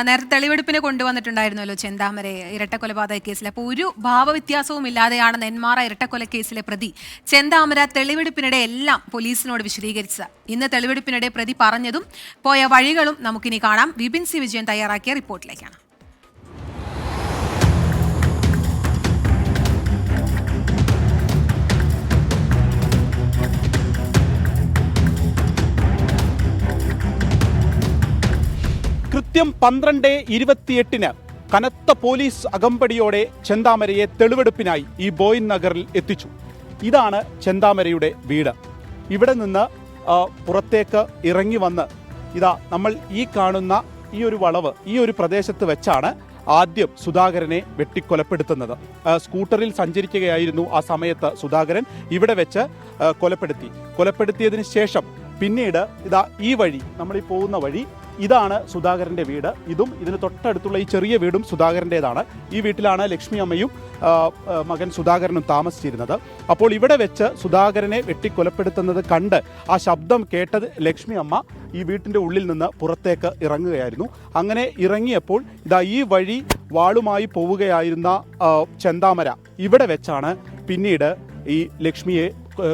നേരത്തെ തെളിവെടുപ്പിന് കൊണ്ടുവന്നിട്ടുണ്ടായിരുന്നല്ലോ ചെന്താമരയെ ഇരട്ടക്കൊലപാതക കേസിൽ. അപ്പോൾ ഒരു ഭാവവ്യത്യാസവും ഇല്ലാതെയാണ് നെന്മാറ ഇരട്ടക്കൊലക്കേസിലെ പ്രതി ചെന്താമര തെളിവെടുപ്പിനിടെ എല്ലാം പോലീസിനോട് വിശദീകരിച്ചത്. ഇന്ന് തെളിവെടുപ്പിനിടെ പ്രതി പറഞ്ഞതും പോയ വഴികളും നമുക്കിനി കാണാം. വിപിൻ സി വിജയൻ തയ്യാറാക്കിയ റിപ്പോർട്ടിലേക്കാണ്. കൃത്യം 12:28 കനത്ത പോലീസ് അകമ്പടിയോടെ ചെന്താമരയെ തെളിവെടുപ്പിനായി ഈ ബോയിൻ നഗറിൽ എത്തിച്ചു. ഇതാണ് ചെന്താമരയുടെ വീട്. ഇവിടെ നിന്ന് പുറത്തേക്ക് ഇറങ്ങി വന്ന് ഇതാ നമ്മൾ ഈ കാണുന്ന ഈ ഒരു വളവ്, ഈ ഒരു പ്രദേശത്ത് വെച്ചാണ് ആദ്യം സുധാകരനെ വെട്ടിക്കൊലപ്പെടുത്തുന്നത്. സ്കൂട്ടറിൽ സഞ്ചരിക്കുകയായിരുന്നു ആ സമയത്ത് സുധാകരൻ. ഇവിടെ വെച്ച് കൊലപ്പെടുത്തിയതിന് ശേഷം പിന്നീട് ഇതാ ഈ വഴി, നമ്മൾ ഈ പോകുന്ന വഴി, ഇതാണ് സുധാകരൻ്റെ വീട്. ഇതും ഇതിന് തൊട്ടടുത്തുള്ള ഈ ചെറിയ വീടും സുധാകരൻ്റേതാണ്. ഈ വീട്ടിലാണ് ലക്ഷ്മി അമ്മയും മകൻ സുധാകരനും താമസിച്ചിരുന്നത്. അപ്പോൾ ഇവിടെ വെച്ച് സുധാകരനെ വെട്ടിക്കൊലപ്പെടുത്തുന്നത് കണ്ട് ആ ശബ്ദം കേട്ടത് ലക്ഷ്മി അമ്മ ഈ വീട്ടിൻ്റെ ഉള്ളിൽ നിന്ന് പുറത്തേക്ക് ഇറങ്ങുകയായിരുന്നു. അങ്ങനെ ഇറങ്ങിയപ്പോൾ ഇതാ ഈ വഴി വാളുമായി പോവുകയായിരുന്ന ചെന്താമര ഇവിടെ വെച്ചാണ് പിന്നീട് ഈ ലക്ഷ്മിയെ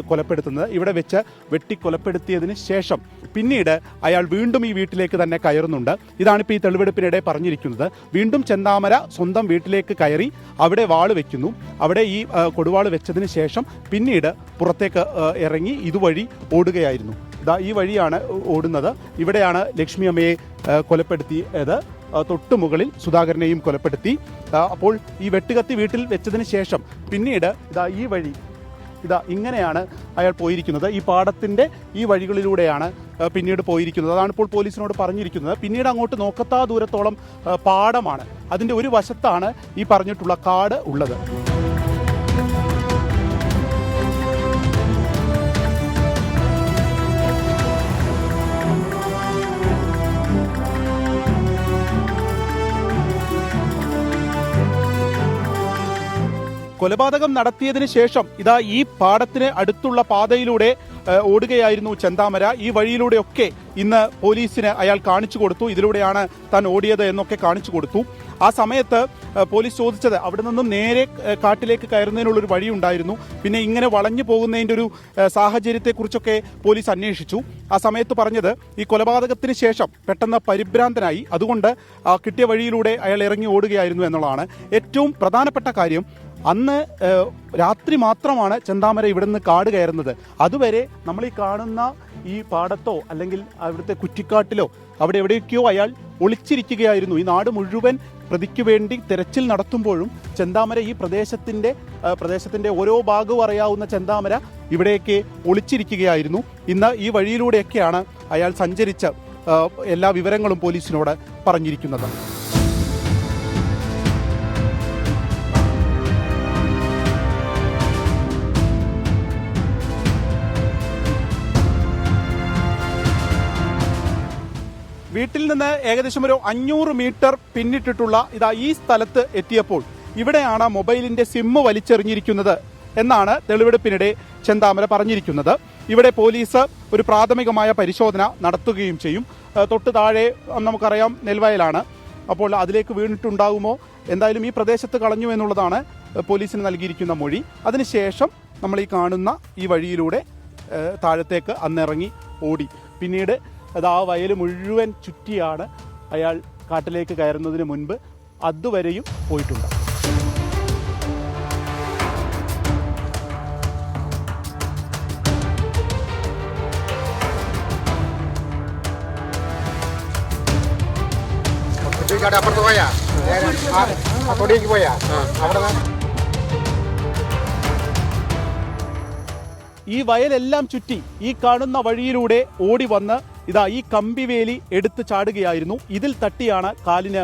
കൊലപ്പെടുത്തുന്നത്. ഇവിടെ വെച്ച് വെട്ടിക്കൊലപ്പെടുത്തിയതിന് ശേഷം പിന്നീട് അയാൾ വീണ്ടും ഈ വീട്ടിലേക്ക് തന്നെ കയറുന്നുണ്ട്. ഇതാണിപ്പോൾ ഈ തെളിവെടുപ്പിനിടെ പറഞ്ഞിരിക്കുന്നത്. വീണ്ടും ചെന്താമര സ്വന്തം വീട്ടിലേക്ക് കയറി അവിടെ വാള് വെക്കുന്നു. അവിടെ ഈ കൊടുവാള് വെച്ചതിന് ശേഷം പിന്നീട് പുറത്തേക്ക് ഇറങ്ങി ഇതുവഴി ഓടുകയായിരുന്നു. ഇതാ ഈ വഴിയാണ് ഓടുന്നത്. ഇവിടെയാണ് ലക്ഷ്മി അമ്മയെ കൊലപ്പെടുത്തിയത്. തൊട്ടുമുകളിൽ സുധാകരനെയും കൊലപ്പെടുത്തി. അപ്പോൾ ഈ വെട്ടുകത്തി വീട്ടിൽ വെച്ചതിന് ശേഷം പിന്നീട് ഇതാ ഈ വഴി, ഇതാ ഇങ്ങനെയാണ് അയാൾ പോയിരിക്കുന്നത്. ഈ പാടത്തിൻ്റെ ഈ വഴികളിലൂടെയാണ് പിന്നീട് പോയിരിക്കുന്നത്. അതാണ് ഇപ്പോൾ പോലീസിനോട് പറഞ്ഞിരിക്കുന്നത്. പിന്നീട് അങ്ങോട്ട് നോക്കത്താ ദൂരത്തോളം പാടമാണ്. അതിൻ്റെ ഒരു വശത്താണ് ഈ പറഞ്ഞിട്ടുള്ള കാട് ഉള്ളത്. കൊലപാതകം നടത്തിയതിന് ശേഷം ഇതാ ഈ പാടത്തിന് അടുത്തുള്ള പാതയിലൂടെ ഓടുകയായിരുന്നു ചെന്താമര. ഈ വഴിയിലൂടെയൊക്കെ ഇന്ന് പോലീസിന് അയാൾ കാണിച്ചു കൊടുത്തു. ഇതിലൂടെയാണ് താൻ ഓടിയത് എന്നൊക്കെ കാണിച്ചു കൊടുത്തു. ആ സമയത്ത് പോലീസ് ചോദിച്ചത് അവിടെ നിന്നും നേരെ കാട്ടിലേക്ക് കയറുന്നതിനുള്ളൊരു വഴിയുണ്ടായിരുന്നു, പിന്നെ ഇങ്ങനെ വളഞ്ഞു പോകുന്നതിൻ്റെ ഒരു സാഹചര്യത്തെക്കുറിച്ചൊക്കെ പോലീസ് അന്വേഷിച്ചു. ആ സമയത്ത് പറഞ്ഞത് ഈ കൊലപാതകത്തിന് ശേഷം പെട്ടെന്ന് പരിഭ്രാന്തനായി, അതുകൊണ്ട് കിട്ടിയ വഴിയിലൂടെ അയാൾ ഇറങ്ങി ഓടുകയായിരുന്നു എന്നുള്ളതാണ്. ഏറ്റവും പ്രധാനപ്പെട്ട കാര്യം, അന്ന് രാത്രി മാത്രമാണ് ചെന്താമര ഇവിടെ നിന്ന് കാട് കയറുന്നത്. അതുവരെ നമ്മൾ ഈ കാണുന്ന ഈ പാടത്തോ അല്ലെങ്കിൽ അവിടുത്തെ കുറ്റിക്കാട്ടിലോ അവിടെ എവിടെയൊക്കെയോ അയാൾ ഒളിച്ചിരിക്കുകയായിരുന്നു. ഈ നാട് മുഴുവൻ പ്രതിക്ക് വേണ്ടി തെരച്ചിൽ നടത്തുമ്പോഴും ചെന്താമര ഈ പ്രദേശത്തിൻ്റെ ഓരോ ഭാഗവും അറിയാവുന്ന ചെന്താമര ഇവിടേക്ക് ഒളിച്ചിരിക്കുകയായിരുന്നു. ഇന്ന് ഈ വഴിയിലൂടെയൊക്കെയാണ് അയാൾ സഞ്ചരിച്ച എല്ലാ വിവരങ്ങളും പോലീസിനോട് പറഞ്ഞിരിക്കുന്നത്. വീട്ടിൽ നിന്ന് ഏകദേശം ഒരു 500 മീറ്റർ പിന്നിട്ടിട്ടുള്ള ഇതാ ഈ സ്ഥലത്ത് എത്തിയപ്പോൾ ഇവിടെയാണ് മൊബൈലിന്റെ സിമ്മ് വലിച്ചെറിഞ്ഞിരിക്കുന്നത് എന്നാണ് തെളിവെടുപ്പിനിടെ ചെന്താമര പറഞ്ഞിരിക്കുന്നത്. ഇവിടെ പോലീസ് ഒരു പ്രാഥമികമായ പരിശോധന നടത്തുകയും ചെയ്യും. തൊട്ട് താഴെ നമുക്കറിയാം നെൽവയലാണ്. അപ്പോൾ അതിലേക്ക് വീണിട്ടുണ്ടാകുമോ, എന്തായാലും ഈ പ്രദേശത്ത് കളഞ്ഞു എന്നുള്ളതാണ് പോലീസിന് നൽകിയിരിക്കുന്ന മൊഴി. അതിനുശേഷം നമ്മൾ ഈ കാണുന്ന ഈ വഴിയിലൂടെ താഴത്തേക്ക് അന്നിറങ്ങി ഓടി. പിന്നീട് അത് ആ വയൽ മുഴുവൻ ചുറ്റിയാണ് അയാൾ കാട്ടിലേക്ക് കയറുന്നതിന് മുൻപ് അതുവരെയും പോയിട്ടുണ്ട്. ഈ വയലെല്ലാം ചുറ്റി ഈ കാണുന്ന വഴിയിലൂടെ ഓടി വന്ന് ഇതാ ഈ കമ്പിവേലി എടുത്ത് ചാടുകയായിരുന്നു. ഇതിൽ തട്ടിയാണ് കാലിന്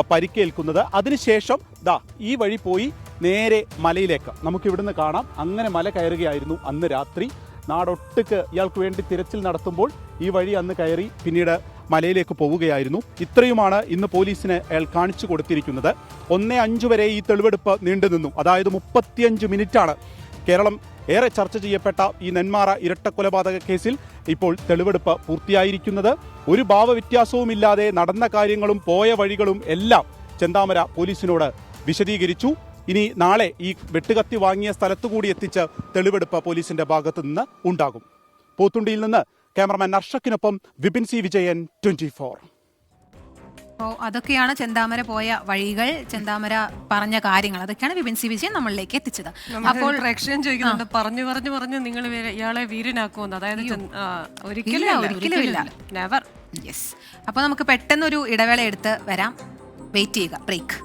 പരിക്കേൽക്കുന്നത്. അതിനുശേഷം ദാ ഈ വഴി പോയി നേരെ മലയിലേക്ക് നമുക്കിവിടുന്ന് കാണാം. അങ്ങനെ മല കയറുകയായിരുന്നു അന്ന് രാത്രി. നാടൊട്ടുക്ക് ഇയാൾക്ക് വേണ്ടി തിരച്ചിൽ നടത്തുമ്പോൾ ഈ വഴി അന്ന് കയറി പിന്നീട് മലയിലേക്ക് പോവുകയായിരുന്നു. ഇത്രയുമാണ് ഇന്ന് പോലീസിന് അയാൾ കാണിച്ചു കൊടുത്തിരിക്കുന്നത്. 1:05 വരെ ഈ തെളിവെടുപ്പ് നീണ്ടുനിന്നു. അതായത് 35 മിനിറ്റാണ് കേരളം ഏറെ ചർച്ച ചെയ്യപ്പെട്ട ഈ നെന്മാറ ഇരട്ടക്കൊലപാതക കേസിൽ ഇപ്പോൾ തെളിവെടുപ്പ് പൂർത്തിയായിരിക്കുന്നത്. ഒരു ഭാവവ്യത്യാസവുമില്ലാതെ നടന്ന കാര്യങ്ങളും പോയ വഴികളും എല്ലാം ചെന്താമര പോലീസിനോട് വിശദീകരിച്ചു. ഇനി നാളെ ഈ വെട്ടുകത്തി വാങ്ങിയ സ്ഥലത്തുകൂടി എത്തിച്ച് തെളിവെടുപ്പ് പോലീസിന്റെ ഭാഗത്തു നിന്ന് ഉണ്ടാകും. പോത്തുണ്ടിയിൽ നിന്ന് ക്യാമറമാൻ അർഷക്കിനൊപ്പം വിപിൻ സി വിജയൻ, 24. അപ്പോൾ അതൊക്കെയാണ് ചെന്താമര പോയ വഴികൾ, ചെന്താമര പറഞ്ഞ കാര്യങ്ങൾ, അതൊക്കെയാണ് വിപിൻ സി വിജയൻ നമ്മളിലേക്ക് എത്തിച്ചത്. അപ്പോൾ പ്രേക്ഷകൻ ചോദിക്കുന്നുണ്ട്, പറഞ്ഞു നിങ്ങൾ ഇയാളെ വീരനാക്കുമെന്ന്. അതായത് ഒരിക്കലും. നെവർ. യെസ്. അപ്പോൾ നമുക്ക് പെട്ടെന്നൊരു ഇടവേള എടുത്ത് വരാം. വെയിറ്റ് ചെയ്യുക, ബ്രേക്ക്.